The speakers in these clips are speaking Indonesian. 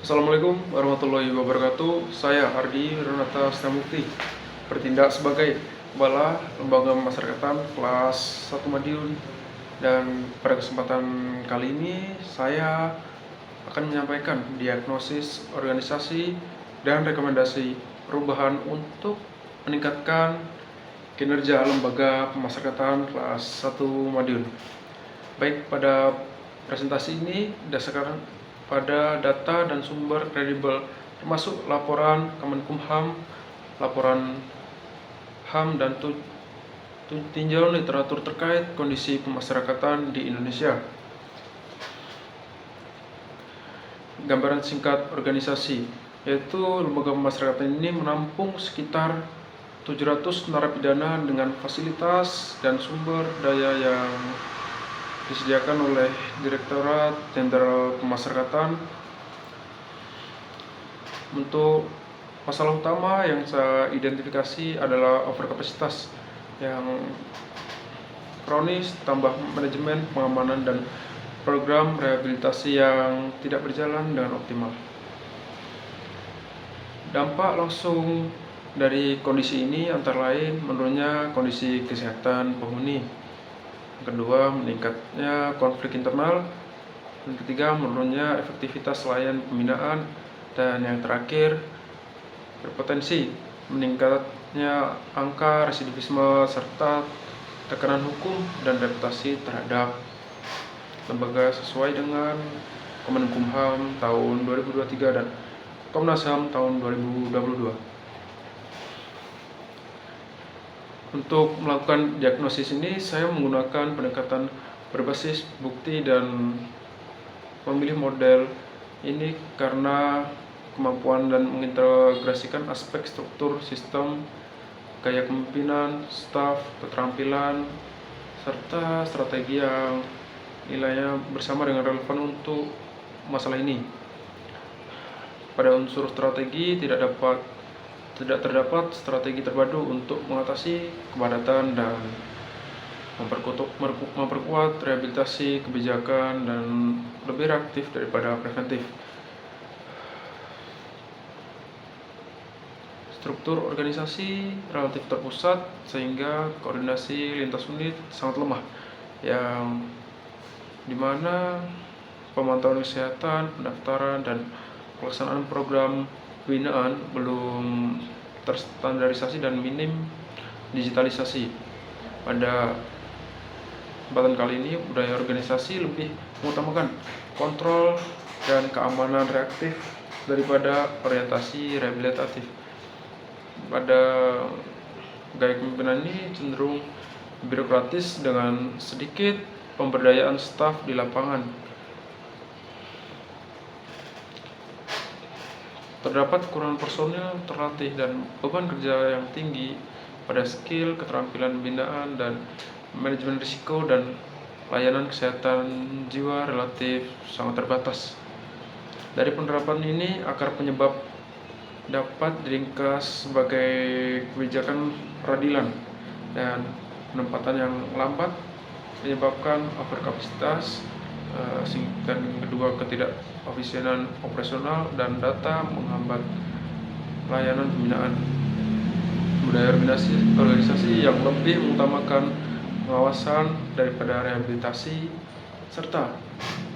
Assalamualaikum warahmatullahi wabarakatuh. Saya Ardi Renata Stamukti, bertindak sebagai Kepala Lembaga Pemasyarakatan kelas 1 Madiun. Dan pada kesempatan kali ini saya akan menyampaikan diagnosis organisasi dan rekomendasi perubahan untuk meningkatkan kinerja Lembaga Pemasyarakatan kelas 1 Madiun. Baik, pada presentasi ini berdasarkan pada data dan sumber kredibel termasuk laporan Kemenkumham, laporan HAM, dan tinjauan literatur terkait kondisi pemasyarakatan di Indonesia. Gambaran singkat organisasi, yaitu lembaga pemasyarakatan ini menampung sekitar 700 narapidana dengan fasilitas dan sumber daya yang disediakan oleh Direktorat Jenderal Pemasyarakatan. Untuk masalah utama yang saya identifikasi adalah overkapasitas yang kronis, tambah manajemen pengamanan dan program rehabilitasi yang tidak berjalan dengan optimal. Dampak langsung dari kondisi ini antara lain menurunnya kondisi kesehatan penghuni, kedua meningkatnya konflik internal, dan ketiga menurunnya efektivitas layanan pembinaan, dan yang terakhir berpotensi meningkatnya angka residivisme serta tekanan hukum dan reputasi terhadap lembaga sesuai dengan Kemenkumham tahun 2023 dan Komnas HAM tahun 2022. Untuk melakukan diagnosis ini, saya menggunakan pendekatan berbasis bukti dan memilih model ini karena kemampuan dan mengintegrasikan aspek struktur sistem, gaya kepemimpinan, staf, keterampilan, serta strategi yang nilainya bersama dengan relevan untuk masalah ini. Pada unsur strategi tidak terdapat strategi terpadu untuk mengatasi kepadatan dan memperkuat rehabilitasi kebijakan dan lebih reaktif daripada preventif. Struktur organisasi relatif terpusat sehingga koordinasi lintas unit sangat lemah, yang dimana pemantauan kesehatan, pendaftaran, dan pelaksanaan program pembinaan belum terstandarisasi dan minim digitalisasi. Pada kesempatan kali ini, budaya organisasi lebih mengutamakan kontrol dan keamanan reaktif daripada orientasi rehabilitatif. Pada gaya kepemimpinan ini cenderung birokratis dengan sedikit pemberdayaan staf di lapangan. Terdapat kekurangan personil terlatih dan beban kerja yang tinggi pada skill, keterampilan pembinaan, dan manajemen risiko, dan layanan kesehatan jiwa relatif sangat terbatas. Dari penerapan ini, akar penyebab dapat diringkas sebagai kebijakan peradilan dan penempatan yang lambat menyebabkan overkapasitas, dan kedua ketidakefisienan operasional dan data menghambat layanan pembinaan. Budaya organisasi yang lebih mengutamakan pengawasan daripada rehabilitasi, serta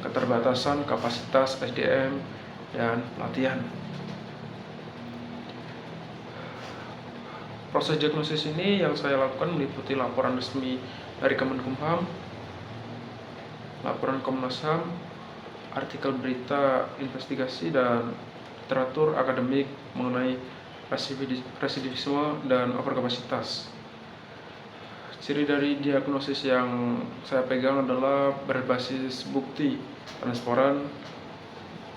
keterbatasan kapasitas SDM dan pelatihan. Proses diagnosis ini yang saya lakukan meliputi laporan resmi dari Kemenkumham, laporan Komnas HAM, artikel berita investigasi, dan literatur akademik mengenai residivisme dan overkapasitas. Ciri dari diagnosis yang saya pegang adalah berbasis bukti, transparan,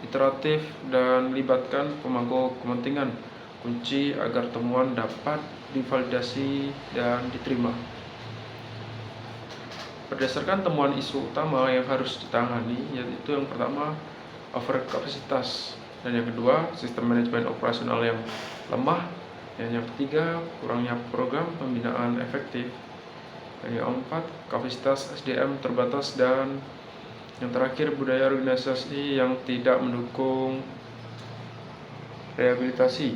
iteratif, dan melibatkan pemangku kepentingan kunci agar temuan dapat divalidasi dan diterima. Berdasarkan temuan isu utama yang harus ditangani, yaitu yang pertama overkapasitas, dan yang kedua sistem manajemen operasional yang lemah, dan yang ketiga kurangnya program pembinaan efektif, dan yang keempat kapasitas SDM terbatas, dan yang terakhir budaya organisasi yang tidak mendukung rehabilitasi.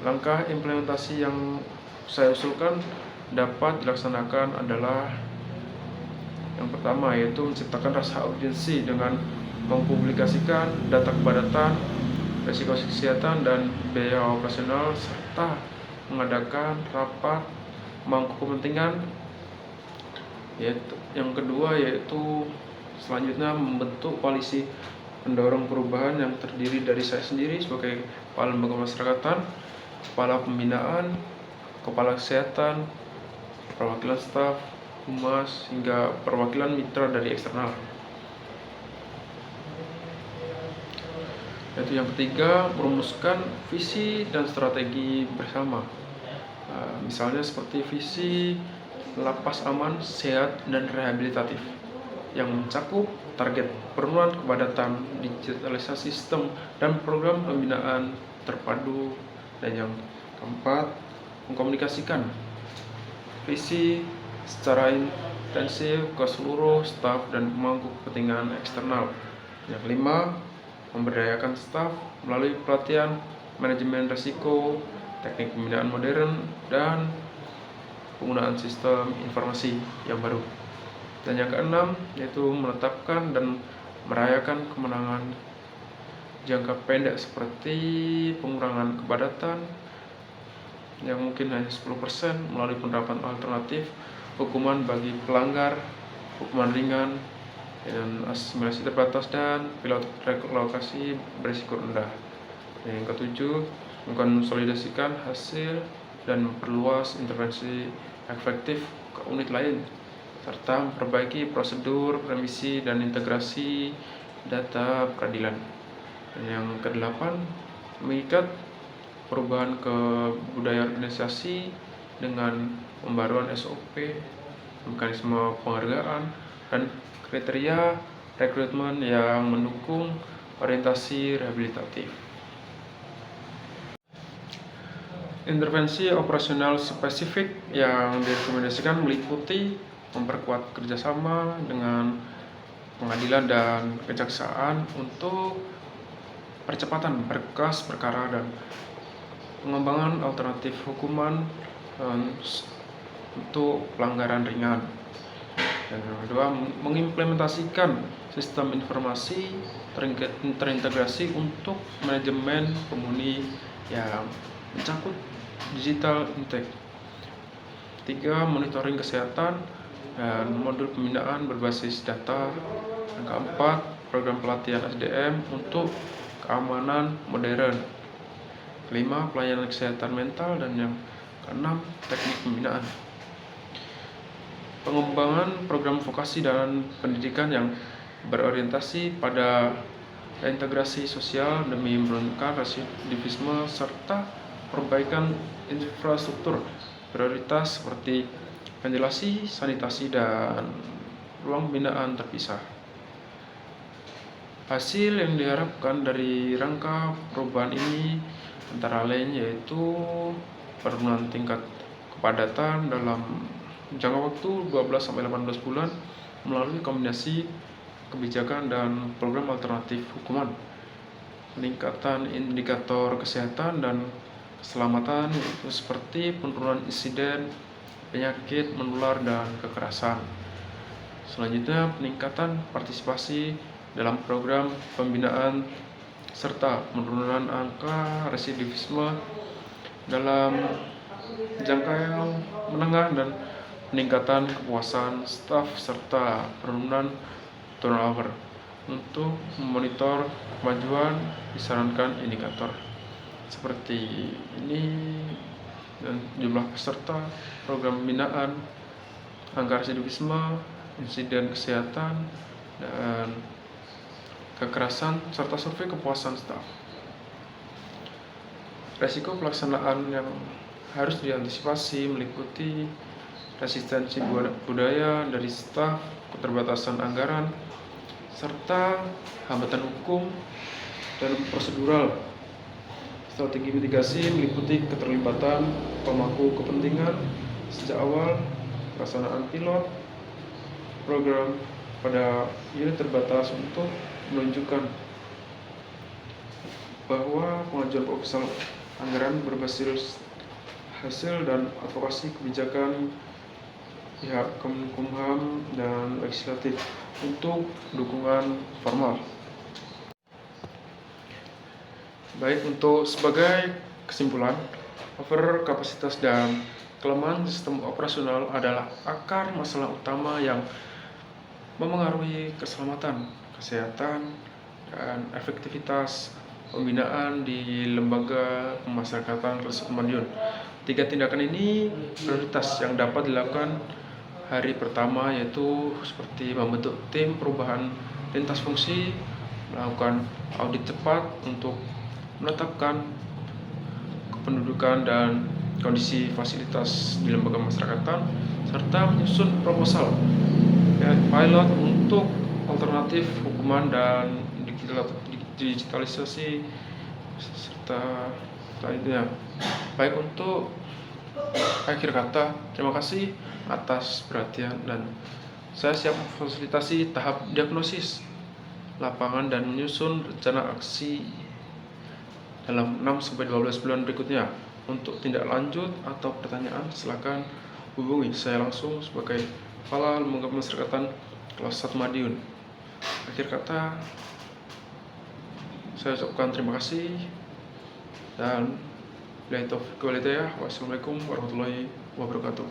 Langkah implementasi yang saya usulkan dapat dilaksanakan adalah yang pertama, yaitu menciptakan rasa urgensi dengan mempublikasikan data kepadatan, risiko kesehatan, dan biaya operasional, serta mengadakan rapat pemangku kepentingan. Yang kedua, yaitu selanjutnya membentuk koalisi pendorong perubahan yang terdiri dari saya sendiri sebagai kepala lembaga masyarakatan, kepala pembinaan, kepala kesehatan, perwakilan staf, humas, hingga perwakilan mitra dari eksternal. Yaitu yang ketiga, merumuskan visi dan strategi bersama. Misalnya seperti visi lapas aman, sehat, dan rehabilitatif yang mencakup target penurunan kepadatan, digitalisasi sistem, dan program pembinaan terpadu. Dan yang keempat, mengkomunikasikan visi secara intensif ke seluruh staf dan pemangku kepentingan eksternal. Yang kelima, memberdayakan staf melalui pelatihan manajemen risiko, teknik pembinaan modern, dan penggunaan sistem informasi yang baru. Dan yang keenam, yaitu menetapkan dan merayakan kemenangan jangka pendek seperti pengurangan kepadatan yang mungkin hanya 10% melalui penerapan alternatif, hukuman bagi pelanggar, hukuman ringan, dan asimilasi terbatas, dan pilot relokasi berisiko rendah. Dan yang ketujuh, mengkonsolidasikan hasil dan memperluas intervensi efektif ke unit lain, serta memperbaiki prosedur, remisi, dan integrasi data peradilan. Dan yang kedelapan, mengikat perubahan ke budaya organisasi dengan pembaruan SOP, mekanisme penghargaan, dan kriteria rekrutmen yang mendukung orientasi rehabilitatif. Intervensi operasional spesifik yang direkomendasikan meliputi memperkuat kerjasama dengan pengadilan dan kejaksaan untuk percepatan berkas perkara dan pengembangan alternatif hukuman untuk pelanggaran ringan. Dan yang kedua, mengimplementasikan sistem informasi terintegrasi untuk manajemen penghuni yang mencakup digital intake. Tiga, monitoring kesehatan dan modul pembinaan berbasis data. Yang keempat, program pelatihan SDM untuk keamanan modern. Kelima, pelayanan kesehatan mental. Dan yang keenam, teknik pembinaan. Pengembangan program vokasi dan pendidikan yang berorientasi pada integrasi sosial demi menurunkan residivisme serta perbaikan infrastruktur prioritas seperti ventilasi, sanitasi, dan ruang pembinaan terpisah. Hasil yang diharapkan dari rangka perubahan ini antara lain yaitu penurunan tingkat kepadatan dalam jangka waktu 12-18 bulan melalui kombinasi kebijakan dan program alternatif hukuman, peningkatan indikator kesehatan dan keselamatan yaitu seperti penurunan insiden penyakit menular dan kekerasan. Selanjutnya, peningkatan partisipasi dalam program pembinaan serta penurunan angka residivisme dalam jangka yang menengah dan peningkatan kepuasan staf serta penurunan turnover. Untuk memonitor kemajuan disarankan indikator seperti ini dan jumlah peserta program pembinaan, angka residivisme, insiden kesehatan, dan kekerasan, serta survei kepuasan staf. Resiko pelaksanaan yang harus diantisipasi meliputi resistensi budaya dari staf, keterbatasan anggaran, serta hambatan hukum dan prosedural. Strategi mitigasi meliputi keterlibatan pemangku kepentingan sejak awal, pelaksanaan pilot program pada unit terbatas untuk menunjukkan bahwa pengajuan proposal anggaran berbasis hasil dan advokasi kebijakan pihak Kemenkumham dan legislatif untuk dukungan formal. Baik, untuk sebagai kesimpulan, over kapasitas dan kelemahan sistem operasional adalah akar masalah utama yang memengaruhi keselamatan, kesehatan, dan efektivitas pembinaan di lembaga pemasyarakatan Resort Madiun. 3 tindakan ini prioritas yang dapat dilakukan hari pertama, yaitu seperti membentuk tim perubahan lintas fungsi, melakukan audit cepat untuk menetapkan kependudukan dan kondisi fasilitas di lembaga pemasyarakatan, serta menyusun proposal pilot untuk alternatif hukuman dan digitalisasi serta lainnya. Baik, untuk akhir kata, terima kasih atas perhatian, dan saya siap memfasilitasi tahap diagnosis lapangan dan menyusun rencana aksi dalam 6-12 bulan berikutnya. Untuk tindak lanjut atau pertanyaan, silakan hubungi saya langsung sebagai Kepala Lembaga Pemasyarakatan Kelas 1 Madiun. Akhir kata, saya ucapkan terima kasih dan wassalamualaikum warahmatullahi wabarakatuh.